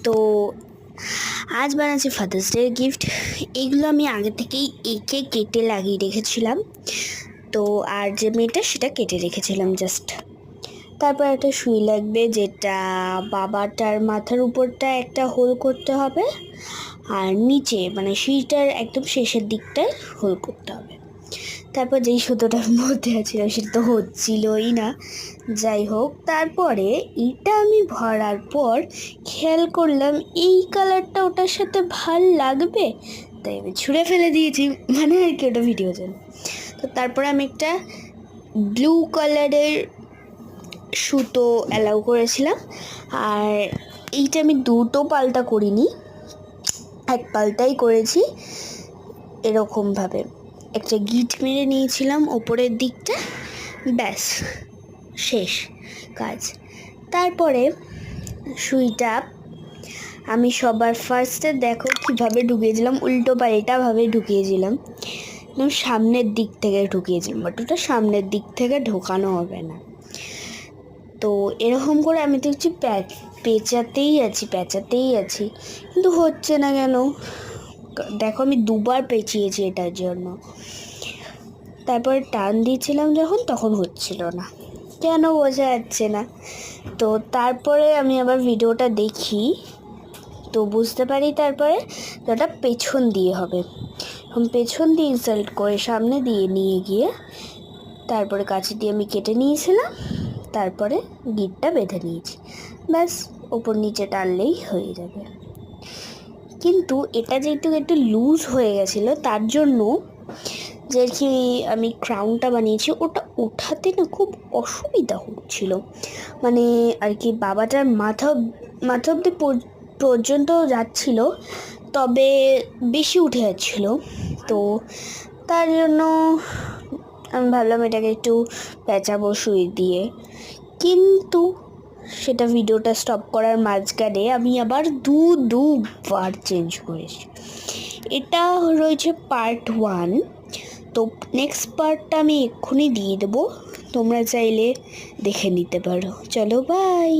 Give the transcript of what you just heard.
তো আজ বানাচ্ছি ফাদার্স ডে গিফট। এগুলো আমি আগে থেকেই এঁকে কেটে লাগিয়ে রেখেছিলাম। তো আর যে মেয়েটা সেটা কেটে রেখেছিলাম জাস্ট। তারপর একটা সুই লাগবে, যেটা বাবাটার মাথার উপরটা একটা হোল করতে হবে, আর নিচে মানে সুইটার একদম শেষের দিকটায় হোল করতে হবে। তারপর যেই সুতোটার মধ্যে ছিল সেটা তো হচ্ছিলই না। যাই হোক, তারপরে এটা আমি ভরার পর খেয়াল করলাম এই কালারটা ওটার সাথে ভাল লাগবে, তাই আমি ছুঁড়ে ফেলে দিয়েছি, মানে আর কি ওটা ভিডিও জন্য। তো তারপরে আমি একটা ব্লু কালারের সুতো অ্যালাউ করেছিলাম, আর এইটা আমি দুটো পাল্টা করিনি, এক পাল্টাই করেছি। এরকমভাবে একটা গিট মেরে নিয়েছিলাম ওপরের দিকটা, ব্যাস শেষ কাজ। তারপরে সুইটা আমি সবার ফার্স্টে দেখো কীভাবে ঢুকিয়েছিলাম, উল্টো পাল্টাভাবে ঢুকিয়েছিলাম, একদম সামনের দিক থেকে ঢুকিয়েছিলাম, বাট ওটা সামনের দিক থেকে ঢোকানো হবে না। তো এরকম করে আমি দেখছি পেঁচাতেই আছি, কিন্তু হচ্ছে না কেন। দেখো আমি দুবার পেঁচিয়েছি এটার জন্য। তারপর টান দিয়েছিলাম যখন, তখন হচ্ছিল না, কেন বোঝা যাচ্ছে না। তো তারপরে আমি আবার ভিডিওটা দেখি, তো বুঝতে পারি তারপরে ওটা পেছন দিয়ে হবে। পেছন দিয়ে ইনসাল্ট করে সামনে দিয়ে নিয়ে গিয়ে তারপরে কাঁচি দিয়ে আমি কেটে নিয়েছিলাম, তারপরে গিটটা বেঁধে নিয়েছি, ব্যাস ওপর নিচে টানলেই হয়ে যাবে। কিন্তু এটা যেহেতু একটু লুজ হয়ে গেছিলো, তার জন্য যে কি আমি ক্রাউনটা বানিয়েছি ওটা ওঠাতে না খুব অসুবিধা হচ্ছিল, মানে আর কি বাবাটার মাথা অব্দি পর্যন্ত যাচ্ছিল, তবে বেশি উঠে যাচ্ছিল। তো তার জন্য আমি ভাবলাম এটাকে একটু পেঁচাবো সুই দিয়ে, কিন্তু সেটা ভিডিওটা স্টপ করার মাঝখানে আমি আবার দুবার চেঞ্জ করেছি। এটা রয়েছে পার্ট 1, তো নেক্সট পার্টটা আমি এক্ষুনি দিয়ে দেবো, তোমরা চাইলে দেখে নিতে পারো। চলো বাই।